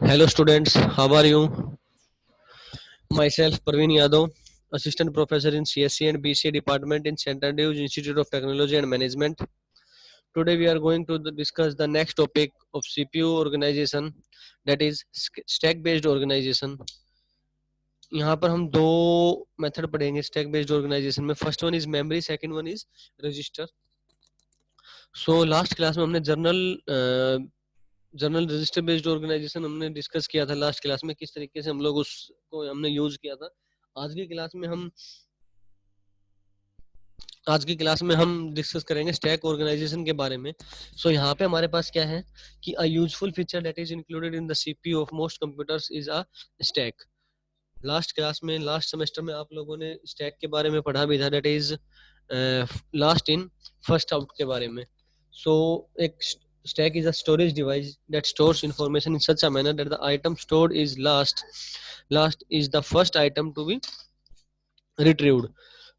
Hello students, how are you? Myself Praveen Yadav, Assistant Professor in CSC and BCA Department in Central News Institute of Technology and Management. Today we are going to discuss the next topic of CPU organization, that is stack based organization. यहाँ पर हम दो method पढ़ेंगे stack based organisation में. First one is memory, second one is register. So last class में हमने journal register based organisation हमने discuss किया था लास्ट क्लास में, किस तरीके से हम लोग उसको हमने यूज किया था. आज की क्लास में हम डिस्कस करेंगे स्टैक ऑर्गेनाइजेशन के बारे में. सो यहाँ पे हमारे पास क्या है कि a useful feature that is included in the CPU of most computers is a stack. Last semester में आप लोगों ने स्टैक के बारे में पढ़ा भी था, that is last in first out के बारे में. सो एक stack is a storage device that stores information in such a manner that the item stored is last is the first item to be retrieved.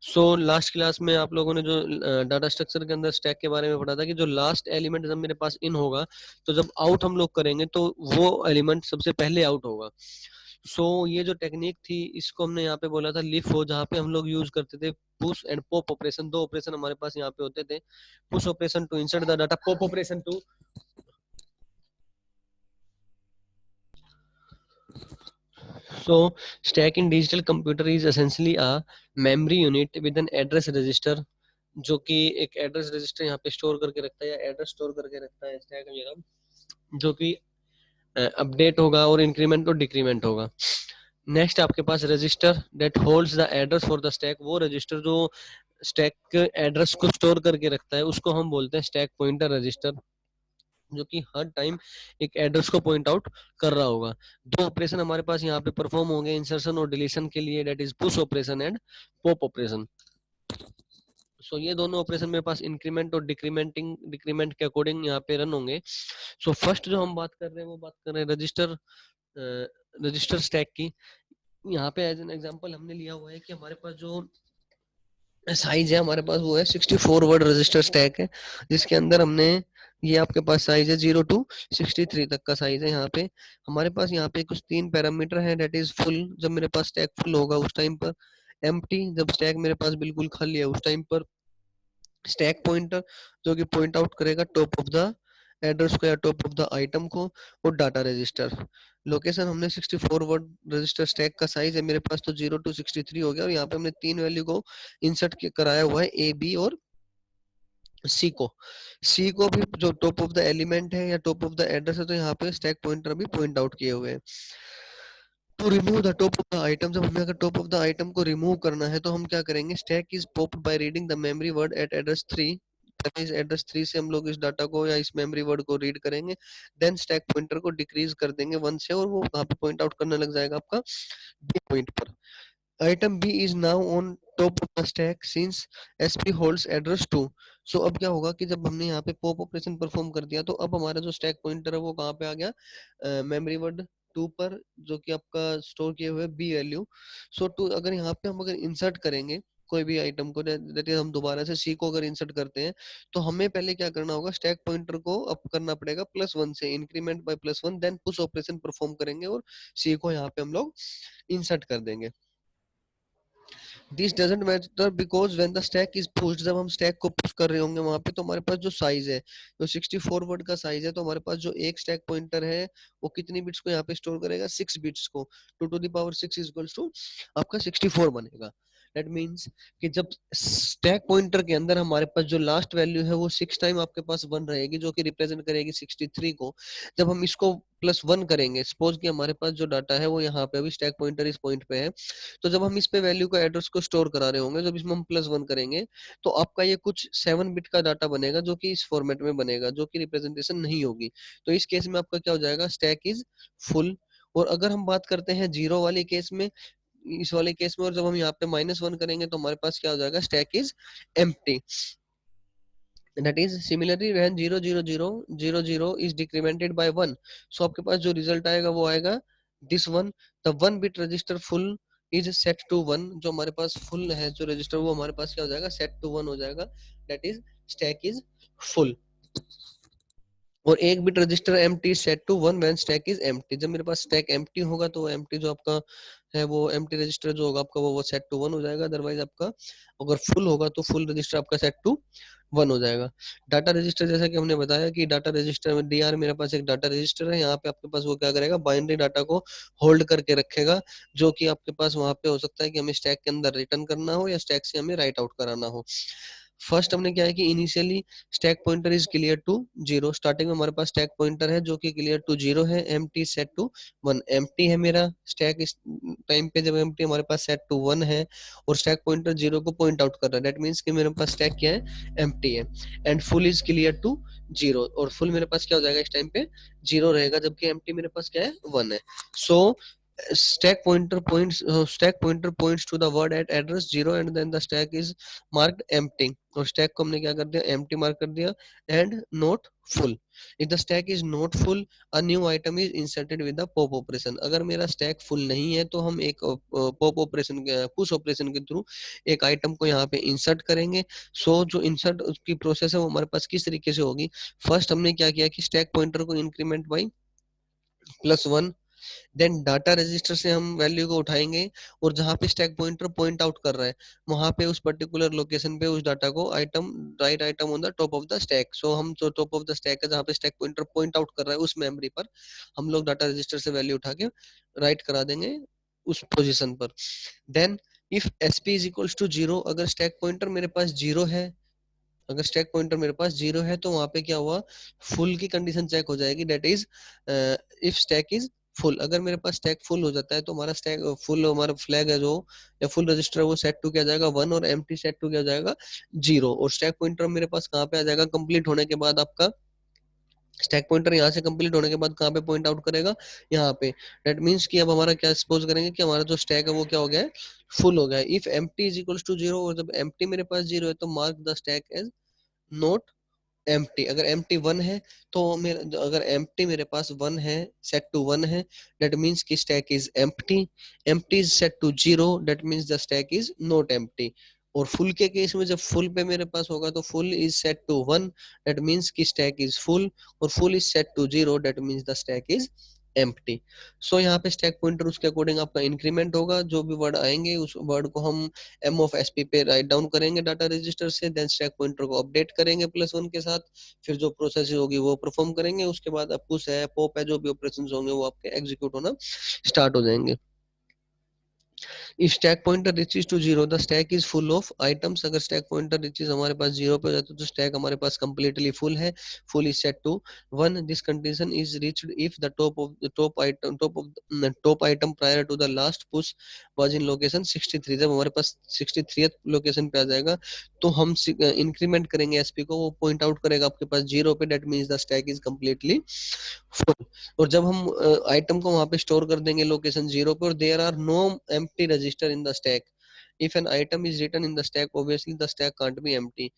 So last class में आप लोगों ने जो data structure के अंदर स्टैक के बारे में पढ़ा था कि जो लास्ट एलिमेंट जब मेरे पास इन होगा तो जब आउट हम लोग करेंगे तो वो एलिमेंट सबसे पहले आउट होगा. ये जो टेक्निक थी इसको हमने यहाँ पे बोला था लिफो, जहाँ पे हम लोग यूज करते थे पुश एंड पॉप ऑपरेशन. दो ऑपरेशन हमारे पास यहाँ पे होते थे. Push operation to insert the data, pop operation to stack in digital computer is essentially a memory unit with an address register, जो कि एक एड्रेस रजिस्टर यहाँ पे स्टोर करके रखता है या एड्रेस स्टोर करके रखता है स्टैक वगैरह, जो कि अपडेट होगा और इंक्रीमेंट और डिक्रीमेंट होगा. नेक्स्ट आपके पास register that holds the address for the stack. वो रजिस्टर जो स्टैक एड्रेस को स्टोर करके रखता है उसको हम बोलते हैं स्टैक पॉइंटर रजिस्टर, जो कि हर टाइम एक एड्रेस को पॉइंट आउट कर रहा होगा. दो ऑपरेशन हमारे पास यहाँ पे परफॉर्म होंगे इंसर्शन और डिलीशन के लिए, that is push operation and pop operation. ये दोनों ऑपरेशन मेरे पास इंक्रीमेंट और डिक्रीमेंट के अकॉर्डिंग यहाँ पे रन होंगे. फर्स्ट जो हम बात कर रहे हैं वो बात कर रहे हैं रजिस्टर स्टैक की. यहाँ पे एज एन एग्जांपल हमने लिया हुआ है कि हमारे पास जो साइज है हमारे पास वो है 64 वर्ड रजिस्टर स्टैक है, जिसके अंदर हमने ये आपके पास साइज है 0 to 63 तक का साइज है. यहाँ पे हमारे पास यहाँ पे कुछ तीन पैरामीटर है, डेट इज फुल, जब मेरे पास स्टैक फुल होगा उस टाइम पर. एम्प्टी, जब स्टैक मेरे पास बिल्कुल खाली है उस टाइम पर. स्टैक पॉइंटर, जो कि पॉइंट आउट करेगा टॉप ऑफ द एड्रेस को या टॉप ऑफ द आइटम को. और डाटा रजिस्टर लोकेशन, हमने 64 वर्ड रजिस्टर स्टैक का साइज है मेरे पास तो 0 to 63 हो गया, और यहाँ पे हमने तीन वैल्यू को इंसर्ट कराया हुआ है, ए बी और सी को भी जो टॉप ऑफ द एलिमेंट है या टॉप ऑफ द एड्रेस है, तो यहाँ पे स्टैक पॉइंटर भी पॉइंट आउट किए हुए हैं. To remove the top of the item, जब हमें अगर टॉप ऑफ द आइटम को रिमूव करना है तो हम क्या करेंगे, stack is popped by reading the memory word at address 3. इस एड्रेस 3 से हम लोग इस डाटा को या इस मेमोरी वर्ड को रीड करेंगे, देन स्टैक पॉइंटर को डिक्रीज कर देंगे 1 से, और वो वहां पे पॉइंट आउट करने लग जाएगा आपका बी पॉइंट पर. Item B is now on top of the stack since SP holds address 2. अब क्या होगा कि जब हमने यहाँ पे पॉप ऑपरेशन परफॉर्म कर दिया तो अब हमारा जो स्टैक पॉइंटर है वो कहाँ पे आ गया, मेमोरी वर्ड 2 पर, जो कि आपका स्टोर किए हुए बी वैल्यू. टू अगर यहाँ पे हम अगर इंसर्ट करेंगे कोई भी आइटम को, दैट इज हम दोबारा से सी को अगर इंसर्ट करते हैं तो हमें पहले क्या करना होगा, स्टैक पॉइंटर को अप करना पड़ेगा +1 से, increment by +1, then push operation perform करेंगे और सी को यहाँ पे हम लोग इंसर्ट कर देंगे. This doesn't matter because when the stack is pushed, जब हम स्टैक को पुश कर रहे होंगे वहां पे तो हमारे पास जो साइज है, जो 64 वर्ड का साइज है, तो हमारे पास जो एक स्टैक पॉइंटर है वो कितनी बिट्स को यहाँ पे स्टोर करेगा, 6 बिट्स को. 2 to the power 6 is equals to आपका 64 बनेगा. दैट मीन्स कि जब स्टैक पॉइंटर के अंदर हमारे पास जो लास्ट वैल्यू है वो 6 टाइम आपके पास 1 रहेगी, जो कि रिप्रेजेंट करेगी 63 को. जब हम इसको +1 करेंगे, सपोज कि हमारे पास जो डाटा है वो यहाँ पे अभी स्टैक पॉइंटर इस पॉइंट पे है, तो जब हम इस पे वैल्यू का एड्रेस को स्टोर करा रहे होंगे, जब इसमें हम +1 करेंगे तो आपका ये कुछ 7 बिट का डाटा बनेगा, जो कि इस फॉर्मेट में बनेगा, जो कि रिप्रेजेंटेशन नहीं होगी. तो इस केस में आपका क्या हो जाएगा, स्टैक इज फुल. और अगर हम बात करते हैं जीरो वाले केस में, इस वाले केस में, और जब हम यहाँ पे -1 करेंगे तो हमारे पास क्या हो जाएगा, stack is empty. That is similarly when 0 0 0 0 0 is decremented by 1, so आपके पास जो रिजल्ट आएगा वो आएगा this one. the 1 bit register full is set to 1, जो हमारे पास फुल है जो रजिस्टर वो हमारे पास क्या हो जाएगा, set to 1 हो जाएगा. that is stack is full. और एक bit register empty set to one when stack is empty. जब मेरे पास स्टैक एम्प्टी होगा तो एम्प्टी जो आपका है वो एम्प्टी रजिस्टर जो होगा आपका वो सेट टू वन हो जाएगा। अदरवाइज आपका अगर फुल होगा तो फुल रजिस्टर आपका सेट टू वन हो जाएगा। डाटा रजिस्टर जैसा कि हमने बताया कि डाटा रजिस्टर में डीआर मेरे पास एक डाटा रजिस्टर है। यहाँ पे आपके पास वो क्या करेगा, बाइनरी डाटा को होल्ड करके रखेगा, जो कि आपके पास वहां पे हो सकता है कि हमें स्टैक के अंदर रिटर्न करना हो या स्टैक से हमें राइट आउट कराना हो। फर्स्ट हमने क्या है कि initially stack pointer is clear to zero. Starting में हमारे पास स्टैक पॉइंटर है जो कि क्लियर टू जीरो है, empty set to one. Empty है मेरा स्टैक इस टाइम पे, जब एम्प्टी हमारे पास सेट टू वन है और स्टैक पॉइंटर जीरो को पॉइंट आउट कर रहा है, दैट मीन्स कि मेरे पास स्टैक क्या है, एम्प्टी है। And full is clear to zero, और फुल मेरे पास क्या हो जाएगा इस टाइम पे, जीरो रहेगा, जबकि एम्प्टी मेरे पास क्या है, वन है। सो stack pointer points to the word at address 0 and then the stack is marked empty। और स्टैक को हमने क्या कर दिया, एम्प्टी मार्क कर दिया। And note full, if the stack is not full a new item is inserted with the pop operation. अगर मेरा स्टैक फुल नहीं है तो हम एक पॉप ऑपरेशन, पुश ऑपरेशन के थ्रू एक आइटम को यहाँ पे इंसर्ट करेंगे। सो जो इंसर्ट की प्रोसेस है वो हमारे पास किस तरीके से होगी, फर्स्ट हमने क्या किया कि स्टैक पॉइंटर को increment by plus one, then data register से हम वैल्यू को उठाएंगे और जहां पे स्टैक पॉइंटर पॉइंट आउट कर रहा है वहां पे उस पर्टिकुलर लोकेशन पे उस डाटा को item, right item on the top of the stack. So हम जो टॉप ऑफ द स्टैक है जहां पे स्टैक पॉइंटर पॉइंट आउट कर रहा है उस मेमोरी पर हम लोग डाटा रजिस्टर से वैल्यू उठा के राइट करा देंगे उस पोजीशन पर। Then if SP is equals to zero, अगर स्टैक पॉइंटर मेरे पास जीरो है, अगर स्टैक पॉइंटर मेरे पास जीरो है तो वहां पे क्या हुआ, फुल की कंडीशन चेक हो जाएगी, that is if stack is full. अगर मेरे पास स्टैक फुल हो जाता है तो हमारा स्टैक फुल, हमारा फ्लैग है जो या फुल रजिस्टर वो सेट टू क्या जाएगा, वन, और एम्प्टी सेट टू क्या जाएगा, जीरो। और स्टैक पॉइंटर मेरे पास कहाँ पे आ जाएगा, कंप्लीट होने के बाद आपका स्टैक पॉइंटर यहाँ से कंप्लीट होने के बाद कहाँ पे पॉइंट आउट करेगा, यहाँ पे। दैट मीन्स कि अब हमारा क्या सपोज करेंगे कि हमारा जो स्टैक है वो क्या हो गया है, फुल हो गया है। If empty is equals to zero, और जब एम्प्टी मेरे पास जीरो है तो mark the stack as not empty. अगर एम्प्टी वन है तो मेरा, अगर एम्प्टी मेरे पास वन है, सेट टू वन है, दैट मीन्स कि stack is empty. Empty is set to zero, that means the stack is not empty. और फुल के केस में जब फुल पे मेरे पास होगा तो full is set to one, that means कि स्टैक इज फुल। और full is set to zero, that means the stack is empty. So यहाँ पे स्टैक पॉइंटर उसके अकॉर्डिंग आपका इंक्रीमेंट होगा, जो भी वर्ड आएंगे उस वर्ड को हम एम ऑफ एस पी पे राइट डाउन करेंगे डाटा रजिस्टर से, देन स्टैक पॉइंटर को अपडेट करेंगे प्लस वन के साथ। फिर जो प्रोसेस होगी वो परफॉर्म करेंगे, उसके बाद आप पुश है, पॉप है, जो भी ऑपरेशन होंगे वो आपके एग्जीक्यूट होना स्टार्ट हो जाएंगे। If stack pointer reaches to zero, the stack is full of items। अगर stack pointer reaches हमारे पास जीरो पे हो जाता है तो stack हमारे पास completely full है, full is set to one। This condition is reached if the top item prior to the last push was in location 63। जब हमारे पास 63th लोकेशन पे आ जाएगा तो हम इंक्रीमेंट करेंगे एसपी को, वो पॉइंट आउट करेगा आपके पास जीरो पे, that means the stack is completely full. और जब हम आइटम को वहां पे स्टोर कर देंगे लोकेशन जीरो पे और there are no empty register in the stack, if an item is written in the stack obviously the stack can't be empty.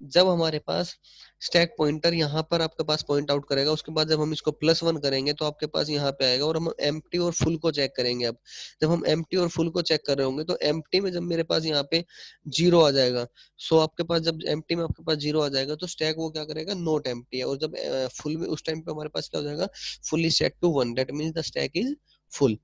जब हमारे पास स्टैक पॉइंटर यहाँ पर आपके पास पॉइंट आउट करेगा, उसके बाद जब हम इसको प्लस वन करेंगे तो आपके पास यहाँ पे आएगा, और हम एम्प्टी और फुल को चेक करेंगे। अब जब हम एम्प्टी और फुल को चेक कर रहे होंगे तो एम्प्टी में जब मेरे पास यहाँ पे जीरो आ जाएगा, सो आपके पास जब एम्प्टी में आपके पास जीरो आ जाएगा तो स्टैक वो क्या करेगा, नोट एम्प्टी है। और जब फुल में उस टाइम पे हमारे पास क्या हो जाएगा, full is set to one, that means the stack is full.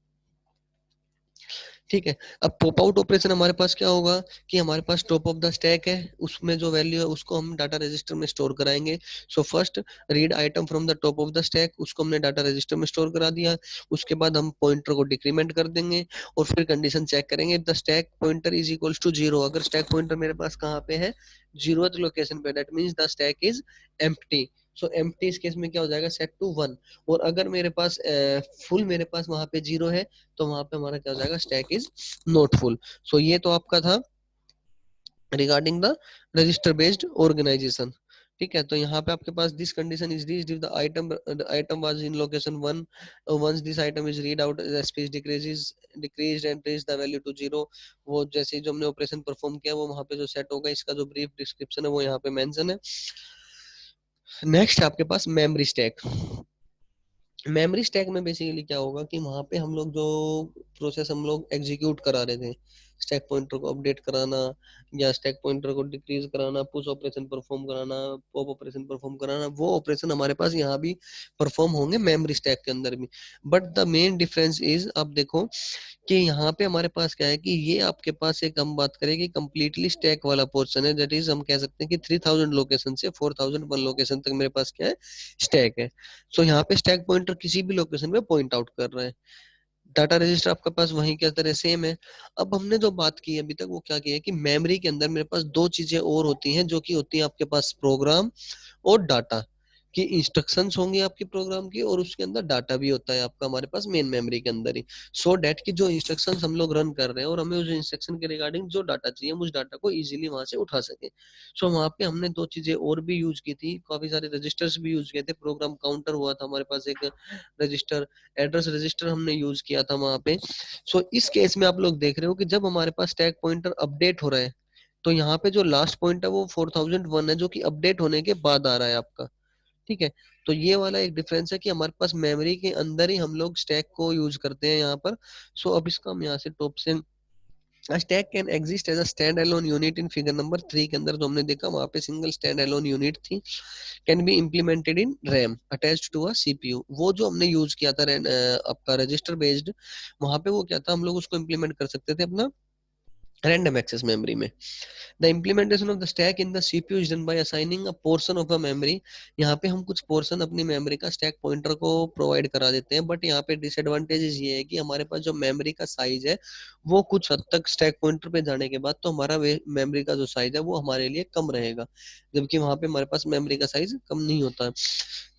ठीक है। अब पॉप आउट ऑपरेशन हमारे पास क्या होगा कि हमारे पास टॉप ऑफ द स्टैक है, उसमें जो वैल्यू है उसको हम डाटा रजिस्टर में स्टोर कराएंगे। So first read item from the top of the stack, उसको हमने डाटा रजिस्टर में स्टोर करा दिया। उसके बाद हम पॉइंटर को डिक्रीमेंट कर देंगे और फिर कंडीशन चेक करेंगे the stack pointer is equals to zero. अगर स्टैक पॉइंटर मेरे पास कहाँ पे है, जीरोथ लोकेशन पे, that means the stack is empty. So empty इस केस में क्या हो जाएगा, सेट टू वन। और अगर मेरे पास फुल मेरे पास वहां पे जीरो है तो वहां पे हमारा क्या हो जाएगा, stack is not full. So ये तो आपका था regarding the register based organization. ठीक है, तो यहाँ पे आपके पास this condition is reached if the item was in location one, once this item is read out the space decreased and reach the value to zero. वो जैसे ही जो हमने ऑपरेशन परफॉर्म किया वो वहां पे जो सेट होगा, इसका जो ब्रीफ डिस्क्रिप्शन है वो यहाँ पे मेंशन है। नेक्स्ट आपके पास मेमोरी स्टैक। मेमोरी स्टैक में बेसिकली क्या होगा कि वहां पे हम लोग जो प्रोसेस हम लोग एग्जीक्यूट करा रहे थे, स्टैक पॉइंटर को अपडेट कराना या स्टैक पॉइंटर को डिक्रीज कराना, पुश ऑपरेशन परफॉर्म कराना, पॉप ऑपरेशन परफॉर्म कराना, वो ऑपरेशन हमारे पास यहाँ भी परफॉर्म होंगे मेमोरी स्टैक के अंदर भी। But the main difference is, अब देखो कि यहाँ पे हमारे पास क्या है कि ये आपके पास एक हम बात करें कि कंप्लीटली स्टैक वाला पोर्शन है, दैट इज हम कह सकते हैं कि 3000 लोकेशन से 4001 लोकेशन तक मेरे पास क्या है, स्टैक है। सो यहाँ पे स्टैक पॉइंटर किसी भी लोकेशन पे पॉइंट आउट कर रहा है। डाटा रजिस्टर आपके पास वहीं के तरह सेम है। अब हमने जो बात की अभी तक वो क्या की है कि मेमोरी के अंदर मेरे पास दो चीजें और होती हैं, जो कि होती है आपके पास प्रोग्राम और डाटा की इंस्ट्रक्शंस होंगी आपकी प्रोग्राम की, और उसके अंदर डाटा भी होता है आपका हमारे पास मेन मेमोरी के अंदर ही। सो डैट की जो इंस्ट्रक्शंस हम लोग रन कर रहे हैं और हमें उस इंस्ट्रक्शन के रिगार्डिंग जो डाटा चाहिए हम उस डाटा को इजीली वहां से उठा सके। सो वहां पे हमने दो चीजें और भी यूज की थी, काफी सारे रजिस्टर्स भी यूज किए थे। प्रोग्राम काउंटर हुआ था हमारे पास एक रजिस्टर, एड्रेस रजिस्टर हमने यूज किया था वहां पे। सो इस केस में आप लोग देख रहे हो कि जब हमारे पास स्टैक पॉइंटर अपडेट हो रहा है तो यहाँ पे जो लास्ट पॉइंट है वो 4001 है, जो कि अपडेट होने के बाद आ रहा है आपका। ठीक है, तो ये वाला एक डिफरेंस है कि हमारे पास मेमोरी के अंदर ही हम लोग स्टैक को यूज करते हैं यहाँ पर। सो अब इसका हम यहाँ से टॉप से, A stack can exist as a standalone unit in figure number 3 के अंदर जो हमने देखा वहां पे सिंगल standalone यूनिट थी। Can be implemented in RAM attached to a CPU. वो जो हमने यूज किया था आपका रजिस्टर बेस्ड, वहां पे वो क्या था, हम लोग उसको इम्प्लीमेंट कर सकते थे अपना रैंडम एक्सेस मेमोरी में। The implementation of the stack in the CPU is done by assigning a portion of a memory. यहाँ पे हम कुछ पोर्शन अपनी मेमोरी का स्टैक पॉइंटर को प्रोवाइड करा देते हैं, बट यहाँ पे डिसएडवांटेजेस ये है कि हमारे पास जो मेमोरी का साइज है वो कुछ हद तक स्टैक पॉइंटर पे जाने के बाद तो हमारा मेमोरी का जो साइज है वो हमारे लिए कम रहेगा, जबकि वहां पे हमारे पास मेमोरी का साइज कम नहीं होता है।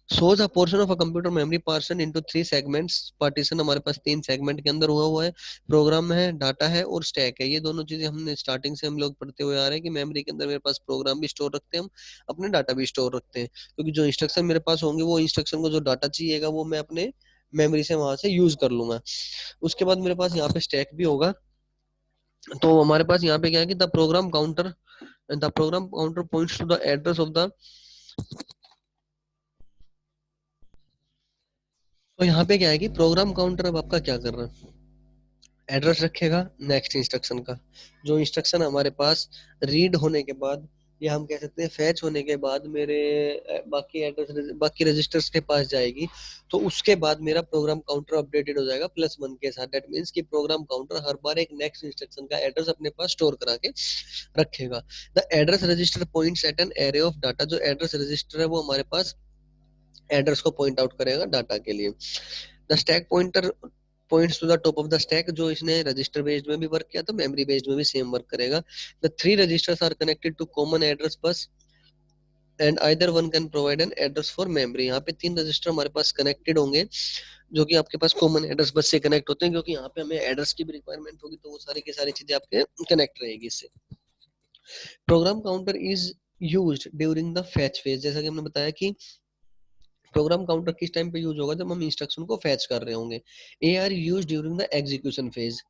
shows a portion of a computer memory partition into 3 segments। Partition हमारे पास 3 सेगमेंट के अंदर हुआ है। प्रोग्राम है, डाटा है और स्टैक है। ये दोनों चीजें हमने स्टार्टिंग से हम लोग पढ़ते हुए आ रहे हैं कि मेमोरी के अंदर मेरे पास प्रोग्राम भी स्टोर रखते हैं हम, अपने डाटा भी स्टोर रखते हैं, क्योंकि जो इंस्ट्रक्शन मेरे पास होंगे वो इंस्ट्रक्शन को जो डाटा चाहिएगा वो मैं अपने मेमोरी से वहां से यूज कर लूंगा। उसके बाद मेरे पास यहाँ पे स्टैक भी होगा। तो हमारे पास यहाँ पे क्या है कि the program counter points to the address of the, तो यहाँ पे क्या है कि प्रोग्राम काउंटर अब आपका क्या कर रहा है, एड्रेस रखेगा नेक्स्ट इंस्ट्रक्शन का। जो इंस्ट्रक्शन हमारे पास रीड होने के बाद या हम कह सकते हैं फैच होने के बाद मेरे बाकी एड्रेस बाकी रजिस्टर्स के पास जाएगी, तो उसके बाद मेरा प्रोग्राम काउंटर अपडेटेड हो जाएगा +1 के साथ। दैट मीन्स कि प्रोग्राम काउंटर हर बार एक नेक्स्ट इंस्ट्रक्शन का एड्रेस अपने पास स्टोर करा के रखेगा। The address register points at an array of data. जो एड्रेस रजिस्टर है वो हमारे पास एड्रेस को पॉइंट आउट करेगा डाटा के लिए। The stack pointer points to the top of the stack. जो इसने रजिस्टर बेस्ड में भी वर्क किया था, मेमोरी बेस्ड में भी सेम वर्क करेगा। The 3 registers are connected to common address bus and either one can provide an address for memory. यहाँ पे 3 रजिस्टर हमारे पास कनेक्टेड होंगे जो कि आपके पास कॉमन एड्रेस बस से कनेक्ट होते हैं, क्योंकि यहाँ पे हमें एड्रेस की भी रिक्वायरमेंट होगी, तो वो सारी की सारी चीजें आपके कनेक्ट रहेगी इससे। Program counter is used during the fetch phase. जैसा कि हमने बताया कि प्रोग्राम काउंटर किस टाइम पे यूज होगा, जब हम इंस्ट्रक्शन को फैच कर रहे होंगे। A R use during the execution phase,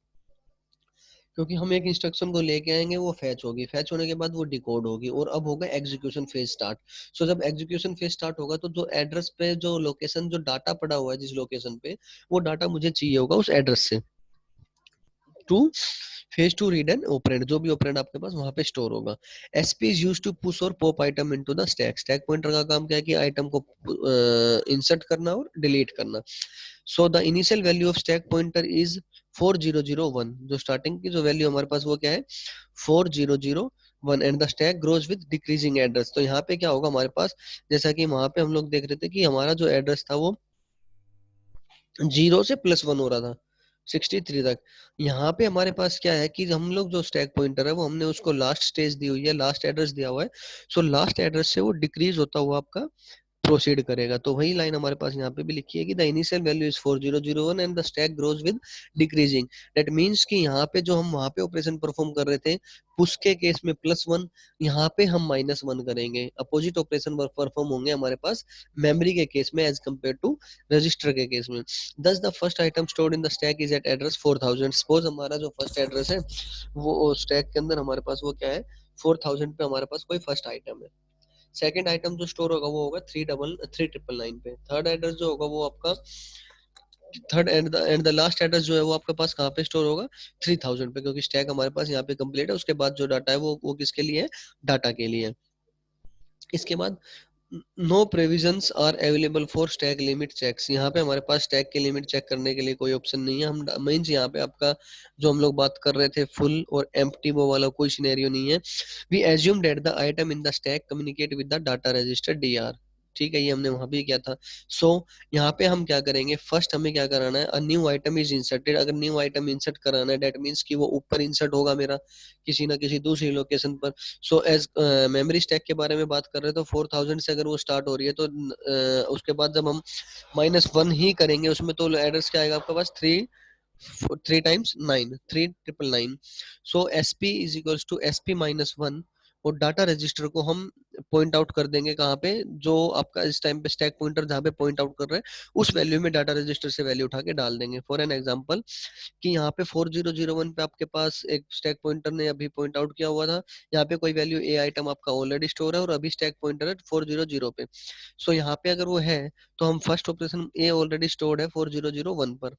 क्योंकि हम एक इंस्ट्रक्शन को लेके आएंगे, वो फैच होगी, फैच होने के बाद वो डिकोड होगी और अब होगा एग्जीक्यूशन फेज स्टार्ट। सो जब एग्जीक्यूशन फेज स्टार्ट होगा तो जो एड्रेस पे जो लोकेशन जो डाटा पड़ा हुआ है जिस लोकेशन पे, वो डाटा मुझे चाहिए होगा उस एड्रेस से to phase to read and operand. जो भी ऑपरेंड आपके पास वहां पे स्टोर होगा। SP is used to push और pop item into the stack. Stack pointer का काम क्या है कि आइटम को इंसर्ट करना और डिलीट करना। So the initial value of stack pointer is 4001। जो स्टार्टिंग की जो वैल्यू हमारे पास वो क्या है, 4001। And the stack grows with decreasing address. तो यहाँ पे क्या होगा हमारे पास, जैसा कि वहां पे हम लोग देख रहे थे कि हमारा जो एड्रेस था वो 0 से +1 हो रहा था 63 तक। यहाँ पे हमारे पास क्या है कि हम लोग जो स्टैक पॉइंटर है वो हमने उसको लास्ट स्टेज दी हुई है, लास्ट एड्रेस दिया हुआ है। सो लास्ट एड्रेस से वो डिक्रीज होता हुआ आपका प्रोसीड करेगा। तो वही लाइन हमारे पास यहाँ पे भी लिखी है कि the initial value is 4001 and the stack grows with decreasing. That means कि यहाँ पे जो हम वहां पे ऑपरेशन परफॉर्म कर रहे थे पुश के केस में +1, यहाँ पे हम -1 करेंगे। अपोजिट ऑपरेशन परफॉर्म होंगे हमारे पास मेमोरी के केस में एज कम्पेयर टू रजिस्टर के केस में। दस the first item stored in the stack is eight address 4000। Suppose हमारा जो फर्स्ट एड्रेस है वो स्टैक के अंदर हमारे पास वो क्या है, 4000 पे हमारे पास कोई फर्स्ट आइटम है। सेकंड आइटम जो स्टोर होगा वो होगा 3999 पे। थर्ड एड्रेस जो होगा वो आपका third and the last address जो है वो आपके पास कहाँ पे स्टोर होगा, 3000 पे, क्योंकि स्टैक हमारे पास यहाँ पे कंप्लीट है। उसके बाद जो डाटा है वो किसके लिए है, डाटा के लिए है। इसके बाद no provisions are available for stack limit checks, यहाँ पे हमारे पास स्टैक की लिमिट चेक करने के लिए कोई ऑप्शन नहीं है। हम मीन्स यहाँ पे आपका जो हम लोग बात कर रहे थे फुल और एम्प्टी वो वाला कोई सिनेरियो नहीं है। We assume that the item in the stack communicate with the data register DR, ठीक है, ये हमने वहां भी किया था। सो यहाँ पे हम क्या करेंगे, फर्स्ट हमें क्या कराना है, a new item is inserted. अगर न्यू आइटम इंसर्ट कराना है दैट मीन्स कि वो ऊपर इंसर्ट होगा मेरा किसी ना किसी दूसरी लोकेशन पर। सो एज मेमोरी स्टैक के बारे में बात कर रहे हैं तो 4000 से अगर वो स्टार्ट हो रही है तो उसके बाद जब हम -1 ही करेंगे उसमें तो एड्रेस क्या आएगा आपके पास, 3 3 triple 9। So S P is equals to SP-1, और डाटा रजिस्टर को हम पॉइंट आउट कर देंगे कहाँ पे, जो आपका इस टाइम पे स्टैक पॉइंटर जहाँ पे पॉइंट आउट कर रहे हैं उस वैल्यू में डाटा रजिस्टर से वैल्यू उठा के डाल देंगे। फॉर एन एग्जांपल कि यहाँ पे 4001 पे आपके पास एक स्टैक पॉइंटर ने अभी पॉइंट आउट किया हुआ था, यहाँ पे कोई वैल्यू ए आइटम आपका ऑलरेडी स्टोर है और अभी स्टैक पॉइंटर है 400 पे। सो यहाँ पे अगर वो है तो हम फर्स्ट ऑपरेशन ए ऑलरेडी स्टोर्ड है 4001 पर,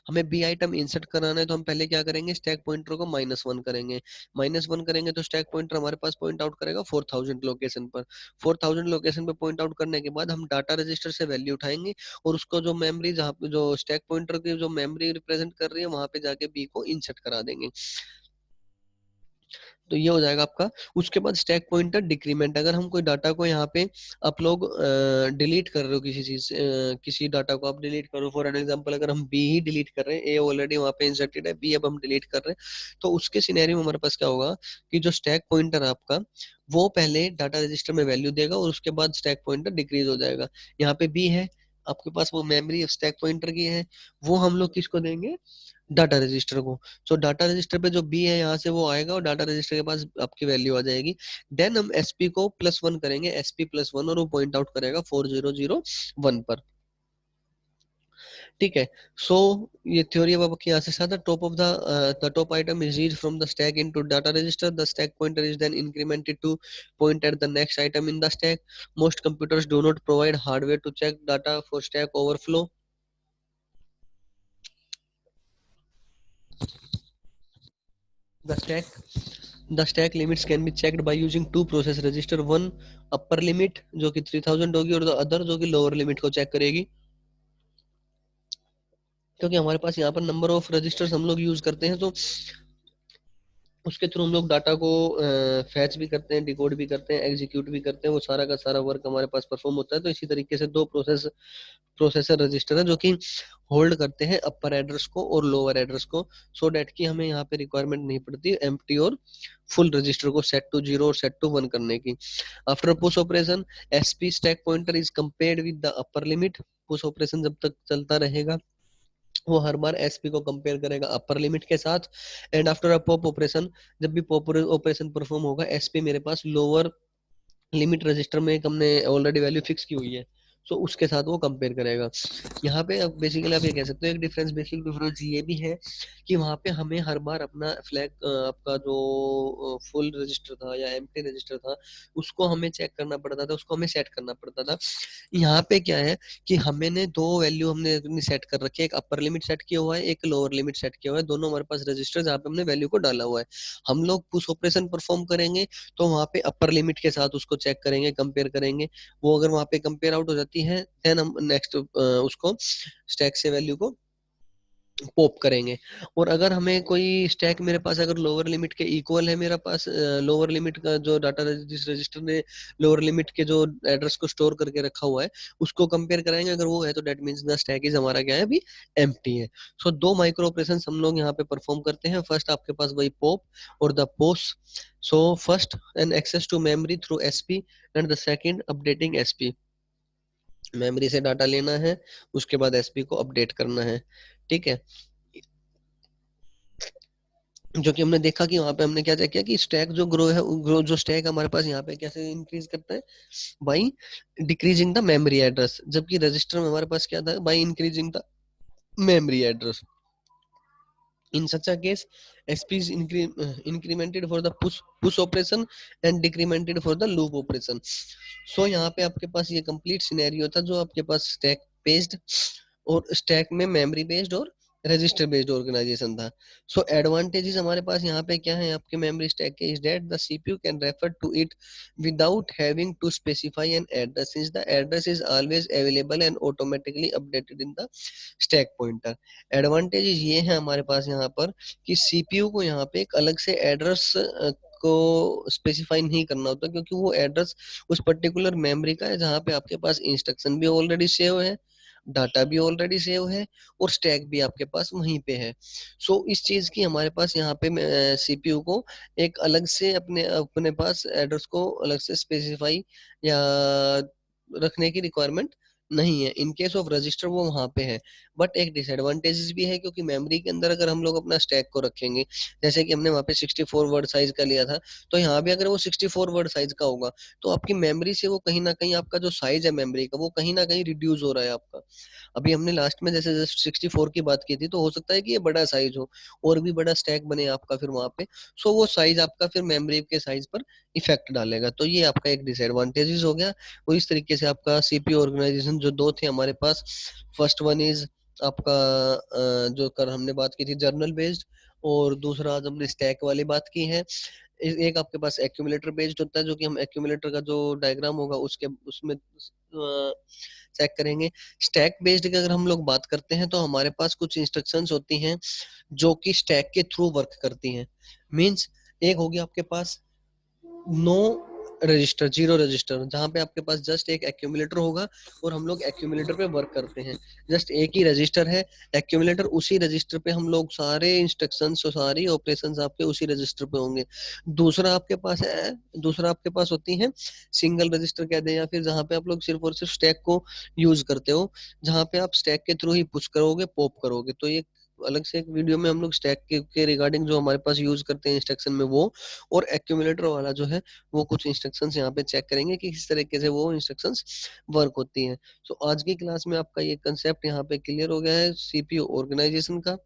हमें बी आइटम इंसर्ट कराना है तो हम पहले क्या करेंगे, स्टैक पॉइंटर को -1 करेंगे। -1 करेंगे तो स्टैक पॉइंटर हमारे पास पॉइंट आउट करेगा 4000 लोकेशन पर। 4000 लोकेशन पे पॉइंट आउट करने के बाद हम डाटा रजिस्टर से वैल्यू उठाएंगे और उसको जो मेमोरी जहाँ पे जो स्टैक पॉइंटर की जो मेमोरी रिप्रेजेंट कर रही है वहां पे जाके बी को इंसर्ट करा देंगे। तो ये हो जाएगा आपका। उसके बाद स्टैक पॉइंटर डिक्रीमेंट, अगर हम कोई डाटा को यहाँ पे आप लोग डिलीट कर रहे हो किसी चीज किसी डाटा को आप डिलीट करो, फॉर एन एग्जांपल अगर हम बी ही डिलीट कर रहे हैं, ए ऑलरेडी वहाँ पे इंसर्टेड है, बी अब हम डिलीट कर रहे हैं, तो उसके सिनेरियो में हमारे पास क्या होगा कि जो स्टैक पॉइंटर है आपका वो पहले डाटा रजिस्टर में वैल्यू देगा और उसके बाद स्टैक पॉइंटर डिक्रीज हो जाएगा। यहाँ पे बी है आपके पास, वो मेमोरी स्टैक पॉइंटर की है, वो हम लोग किसको देंगे, डाटा रजिस्टर को। सो डाटा रजिस्टर पे जो बी है यहाँ से वो आएगा और डाटा रजिस्टर के पास आपकी वैल्यू आ जाएगी। देन हम एसपी को +1 करेंगे, SP+1, और वो पॉइंट आउट करेगा 4001 पर, ठीक है। सो ये थ्योरी अब आपकी यहाँ से स्टार्ट है। Top of the top item is read from the stack into data register, the stack pointer is then incremented to point at the next item in the stack. Most computers do not provide hardware to check data for stack overflow. The stack the stack limits can be checked by using two process register, one upper limit जो कि 3000 होगी और the other जो कि lower limit को check करेगी, क्योंकि हमारे पास यहाँ पर नंबर ऑफ रजिस्टर्स हम लोग यूज करते हैं तो उसके थ्रू हम लोग डाटा को फैच भी करते हैं, डिकोड भी करते हैं, एग्जीक्यूट भी करते हैं, वो सारा का सारा वर्क हमारे पास परफॉर्म होता है। तो इसी तरीके से दो प्रोसेसर रजिस्टर है जो कि होल्ड करते हैं अपर एड्रेस को और लोअर एड्रेस को, सो डैट कि हमें यहाँ पे रिक्वायरमेंट नहीं पड़ती एम्प्टी और फुल रजिस्टर को सेट टू 0 और सेट टू 1 करने की। After push operation SP stack pointer is compared with the upper limit. Push operation जब तक चलता रहेगा वो हर बार एसपी को कंपेयर करेगा अपर लिमिट के साथ। And after a pop operation, जब भी पॉप ऑपरेशन परफॉर्म होगा एसपी मेरे पास लोअर लिमिट रजिस्टर में एक हमने ऑलरेडी वैल्यू फिक्स की हुई है, सो उसके साथ वो कंपेयर करेगा। यहाँ पे अब बेसिकली आप ये कह सकते हो एक डिफरेंस, बेसिक डिफरेंस ये भी है कि वहाँ पे हमें हर बार अपना फ्लैग आपका जो फुल रजिस्टर था या एम्प्टी रजिस्टर था उसको हमें चेक करना पड़ता था, उसको हमें सेट करना पड़ता था। यहाँ पे क्या है कि हमने दो वैल्यू हमने अपनी सेट कर रखी है, एक अपर लिमिट सेट किया हुआ है, एक लोअर लिमिट सेट किया हुआ है, दोनों हमारे पास रजिस्टर जहाँ पे हमने वैल्यू को डाला हुआ है। हम लोग पुश ऑपरेशन परफॉर्म करेंगे तो वहाँ पे अपर लिमिट के साथ उसको चेक करेंगे, कंपेयर करेंगे। वो अगर वहाँ पे कंपेयर आउट हो जाती है देन हम नेक्स्ट उसको स्टैक से वैल्यू को पॉप करेंगे। और अगर हमें कोई स्टैक मेरे पास अगर लोअर लिमिट के इक्वल है, मेरा पास लोअर लिमिट का जो डाटा जिस रजिस्टर ने लोअर लिमिट के जो एड्रेस को स्टोर करके रखा हुआ है उसको कंपेयर कराएंगे, अगर वो है तो that means the stack is हमारा क्या है अभी एम्प्टी है। सो दो माइक्रो ऑपरेशन हम लोग यहाँ पे परफॉर्म करते हैं। फर्स्ट आपके पास वही पॉप और the post. So first an access to memory through SP and the second updating SP, memory से डाटा लेना है उसके बाद एसपी को अपडेट करना है, ठीक है। जो कि हमने देखा कि वहां पे हमने क्या चेक किया कि स्टैक जो ग्रो है, ग्रो जो स्टैक हमारे पास यहाँ पे कैसे इंक्रीज करता है, by decreasing the memory address, जबकि रजिस्टर में हमारे पास क्या था, by increasing the memory address. In such a case, SP is incremented for the push operation and decremented for the loop operation. So यहाँ पे आपके पास ये complete scenario था जो आपके पास stack paged और स्टैक में मेमोरी बेस्ड और रजिस्टर बेस्ड ऑर्गेनाइजेशन था। सो एडवांटेजेस हमारे पास यहाँ पे क्या है आपके मेमोरी स्टैक के, is that the CPU can refer to it without having to specify an address, since the address is always available and automatically updated in the stack pointer. Advantages ये है हमारे पास यहाँ पर कि सीपीयू को यहाँ पे एक अलग से एड्रेस को स्पेसिफाई नहीं करना होता, क्योंकि वो एड्रेस उस पर्टिकुलर मेमोरी का है जहाँ पे आपके पास इंस्ट्रक्शन भी ऑलरेडी सेव है, डाटा भी ऑलरेडी सेव है, और स्टैक भी आपके पास वहीं पे है। सो इस चीज की हमारे पास यहाँ पे सीपीयू को एक अलग से अपने अपने पास एड्रेस को अलग से स्पेसिफाई या रखने की रिक्वायरमेंट नहीं है। इन केस ऑफ रजिस्टर वो वहां पे है। बट एक डिसएडवांटेजेस भी है, क्योंकि मेमोरी के अंदर अगर हम लोग अपना स्टैक को रखेंगे, जैसे कि हमने वहां पे 64 वर्ड साइज का लिया था, तो यहाँ भी अगर वो 64 वर्ड साइज का होगा तो आपकी मेमोरी से वो कहीं ना कहीं आपका जो साइज है मेमोरी का वो कहीं ना कहीं रिड्यूस हो रहा है आपका। अभी हमने लास्ट में जैसे जस्ट 64 की बात की थी, तो हो सकता है कि ये बड़ा साइज हो और भी बड़ा स्टैक बने आपका फिर वहां पे। सो वो साइज आपका फिर मेमोरी के साइज पर इफेक्ट डालेगा, तो ये आपका एक डिसएडवांटेजेस हो गया। वो इस तरीके से आपका सीपीयू ऑर्गेनाइजेशन जो दो थे हमारे पास, फर्स्ट वन इज आपका जो कर हमने बात की थी जर्नल बेस्ड, और दूसरा आज हमने स्टैक वाली बात की है। एक आपके पास एक्यूमुलेटर बेस्ड होता है, जो कि हम एक्यूमुलेटर का जो डायग्राम होगा उसके उसमें चेक करेंगे। स्टैक बेस्ड की अगर हम लोग बात करते हैं तो हमारे पास कुछ इंस्ट्रक्शंस होती हैं जो कि स्टैक के थ्रू वर्क करती हैं। मींस एक होगी आपके पास नो रजिस्टर, जीरो रजिस्टर, जहां पे आपके पास जस्ट एक एक्यूमुलेटर होगा और हम लोग एक्यूमुलेटर पे वर्क करते हैं। जस्ट एक ही रजिस्टर है एक्यूमुलेटर, उसी रजिस्टर पे हम लोग सारे इंस्ट्रक्शंस और सारी ऑपरेशंस आपके उसी रजिस्टर पे होंगे। दूसरा आपके पास होती है सिंगल रजिस्टर कह दें, या फिर जहां पे आप लोग सिर्फ और सिर्फ स्टैक को यूज करते हो, जहां पे आप स्टैक के थ्रू ही पुश करोगे पॉप करोगे। तो ये अलग से एक वीडियो में हम लोग स्टैक के रिगार्डिंग जो हमारे पास यूज करते हैं इंस्ट्रक्शन में वो, और एक्यूमुलेटर वाला जो है वो कुछ इंस्ट्रक्शंस यहाँ पे चेक करेंगे कि किस तरीके से वो इंस्ट्रक्शंस वर्क होती हैं। सो आज की क्लास में आपका ये कंसेप्ट यहाँ पे क्लियर हो गया है सीपीयू ऑर्गेनाइजेशन का।